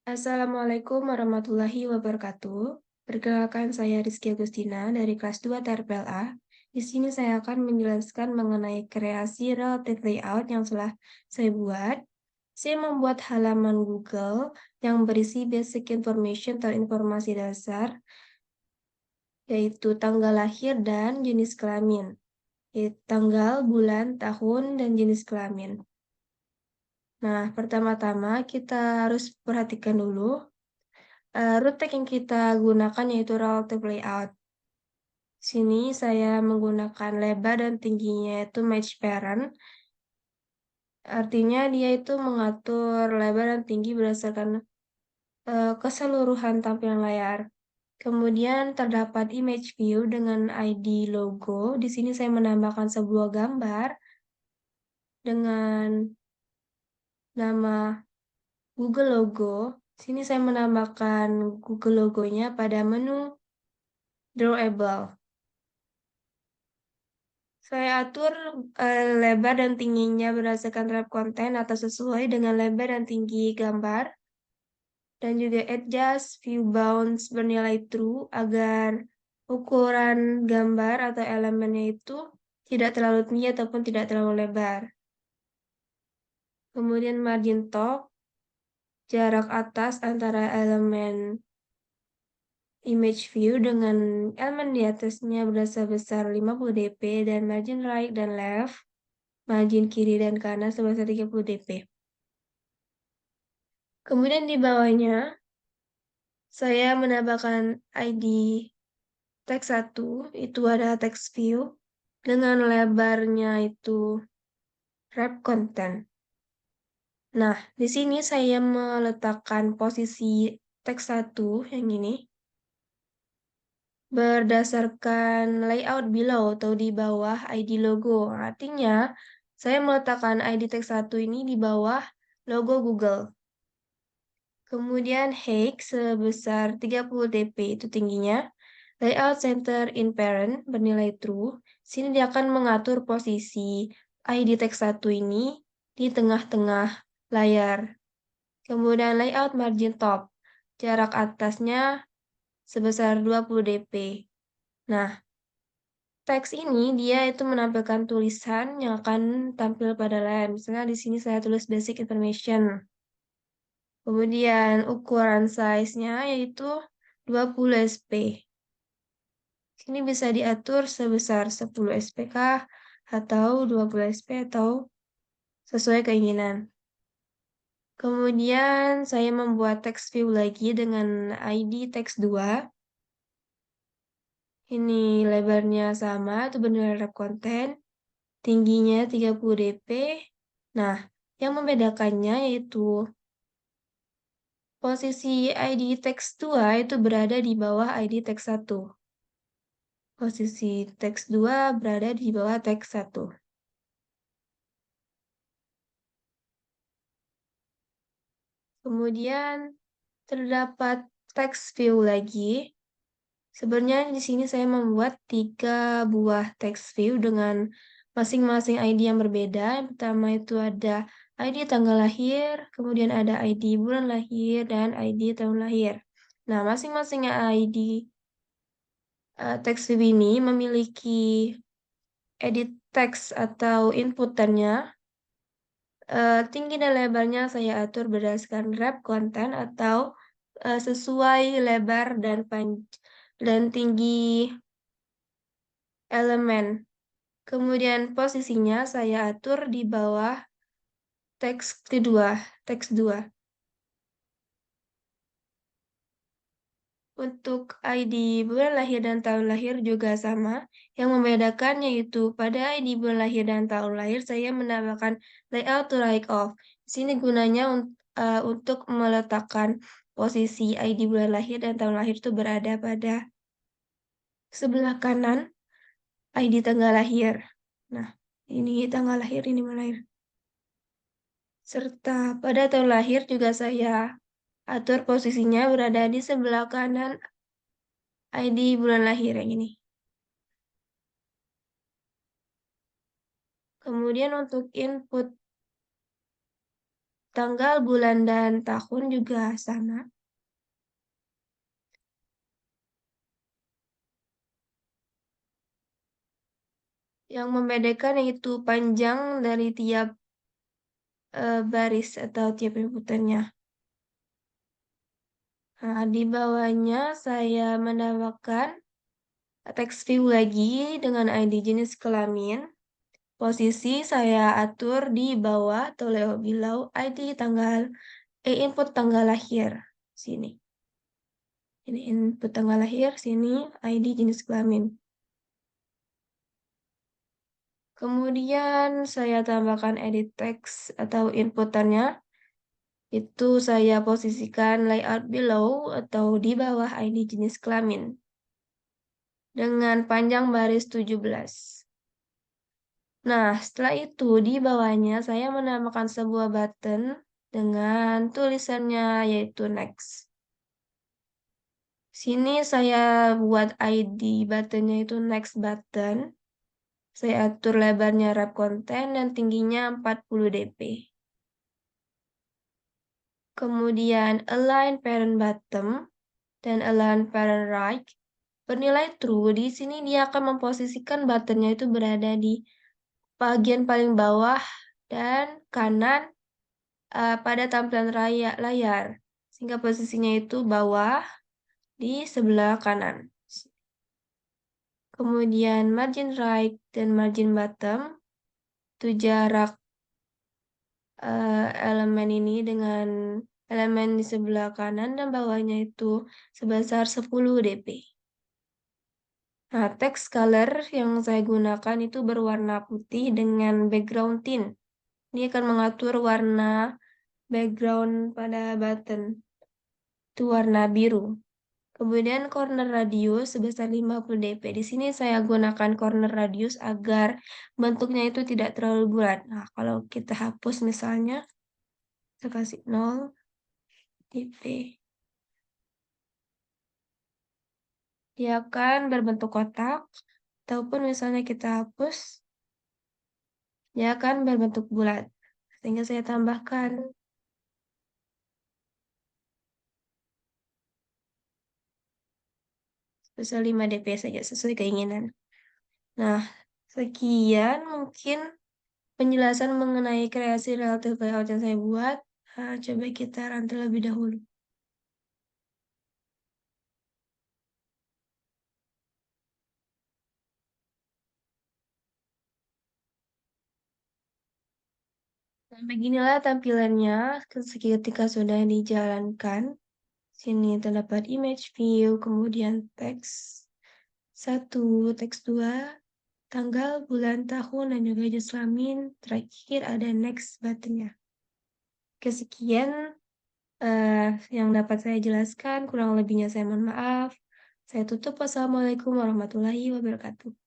Assalamualaikum warahmatullahi wabarakatuh. Perkenalkan saya Rizky Agustina dari kelas 2 TRPLA. Di sini saya akan menjelaskan mengenai kreasi relative layout yang telah saya buat. Saya membuat halaman Google yang berisi basic information atau informasi dasar, yaitu tanggal lahir dan jenis kelamin, yaitu tanggal, bulan, tahun, dan jenis kelamin. Nah, pertama-tama kita harus perhatikan dulu rute yang kita gunakan yaitu relative layout. Sini saya menggunakan lebar dan tingginya itu match parent. Artinya dia itu mengatur lebar dan tinggi berdasarkan keseluruhan tampilan layar. Kemudian terdapat image view dengan ID logo. Di sini saya menambahkan sebuah gambar dengan nama Google Logo. Sini saya menambahkan Google logonya pada menu drawable. Saya atur lebar dan tingginya berdasarkan wrap konten atau sesuai dengan lebar dan tinggi gambar. Dan juga adjust view bounds bernilai true agar ukuran gambar atau elemennya itu tidak terlalu tinggi ataupun tidak terlalu lebar. Kemudian margin top, jarak atas antara elemen image view dengan elemen di atasnya berasa besar 50 dp dan margin right dan left, margin kiri dan kanan sebesar 30 dp. Kemudian di bawahnya, saya menambahkan ID teks 1, itu ada text view, dengan lebarnya itu wrap content. Nah, di sini saya meletakkan posisi teks 1 yang ini, berdasarkan layout below atau di bawah ID logo. Artinya, saya meletakkan ID teks 1 ini di bawah logo Google. Kemudian height sebesar 30 dp itu tingginya. Layout center in parent bernilai true. Sini dia akan mengatur posisi ID teks 1 ini di tengah-tengah layar. Kemudian layout margin top. Jarak atasnya sebesar 20 dp. Nah, teks ini dia itu menampilkan tulisan yang akan tampil pada layar. Misalnya di sini saya tulis basic information. Kemudian ukuran size-nya yaitu 20 sp. Sini bisa diatur sebesar 10 SPK atau 20 SP atau sesuai keinginan. Kemudian saya membuat text view lagi dengan ID teks 2. Ini lebarnya sama, itu benar wrap konten. Tingginya 30 dp. Nah, yang membedakannya yaitu posisi ID teks 2 itu berada di bawah ID teks 1. Posisi teks 2 berada di bawah teks 1. Kemudian terdapat text view lagi. Sebenarnya di sini saya membuat 3 buah text view dengan masing-masing ID yang berbeda. Yang pertama itu ada ID tanggal lahir, kemudian ada ID bulan lahir, dan ID tahun lahir. Nah, masing-masing ID text view ini memiliki edit text atau inputannya. Tinggi dan lebarnya saya atur berdasarkan wrap konten atau sesuai lebar dan tinggi elemen. Kemudian posisinya saya atur di bawah teks kedua, teks 2. Untuk ID bulan lahir dan tahun lahir juga sama. Yang membedakan yaitu pada ID bulan lahir dan tahun lahir saya menambahkan layout to right of. Di sini gunanya untuk meletakkan posisi ID bulan lahir dan tahun lahir itu berada pada sebelah kanan ID tanggal lahir. Nah, ini tanggal lahir, ini bulan lahir. Serta pada tahun lahir juga saya atur posisinya berada di sebelah kanan ID bulan lahir yang ini. Kemudian untuk input tanggal, bulan, dan tahun juga sama. Yang membedakan yaitu panjang dari tiap baris atau tiap inputannya. Nah, di bawahnya saya menambahkan teks view lagi dengan ID jenis kelamin. Posisi saya atur di bawah atau lewat below ID tanggal, input tanggal lahir. Sini. Ini input tanggal lahir, sini ID jenis kelamin. Kemudian saya tambahkan edit text atau inputannya. Itu saya posisikan layout below atau di bawah ID jenis kelamin. Dengan panjang baris 17. Nah, setelah itu di bawahnya saya menambahkan sebuah button dengan tulisannya yaitu next. Sini saya buat ID buttonnya itu next button. Saya atur lebarnya wrap content dan tingginya 40 dp. Kemudian align parent bottom dan align parent right. Bernilai true, di sini dia akan memposisikan buttonnya itu berada di bagian paling bawah dan kanan pada tampilan layar. Sehingga posisinya itu bawah di sebelah kanan. Kemudian margin right dan margin bottom itu jarak elemen ini dengan elemen di sebelah kanan dan bawahnya itu sebesar 10 dp. Nah, text color yang saya gunakan itu berwarna putih dengan background tint. Ini akan mengatur warna background pada button. Itu warna biru. Kemudian corner radius sebesar 50 dp. Di sini saya gunakan corner radius agar bentuknya itu tidak terlalu bulat. Nah, kalau kita hapus misalnya, saya kasih 0 dp. Dia akan berbentuk kotak. Ataupun misalnya kita hapus, dia akan berbentuk bulat. Sehingga saya tambahkan sebesar 5 dp saja sesuai keinginan. Nah, sekian mungkin penjelasan mengenai kreasi relative layout yang saya buat. Nah, coba kita run terlebih dahulu. Nah, beginilah tampilannya ketika sudah dijalankan. Sini terdapat image view, kemudian teks 1, teks 2, tanggal, bulan, tahun, dan juga jenis kelamin. Terakhir ada next buttonnya. Kesekian yang dapat saya jelaskan, kurang lebihnya saya mohon maaf. Saya tutup. Wassalamualaikum warahmatullahi wabarakatuh.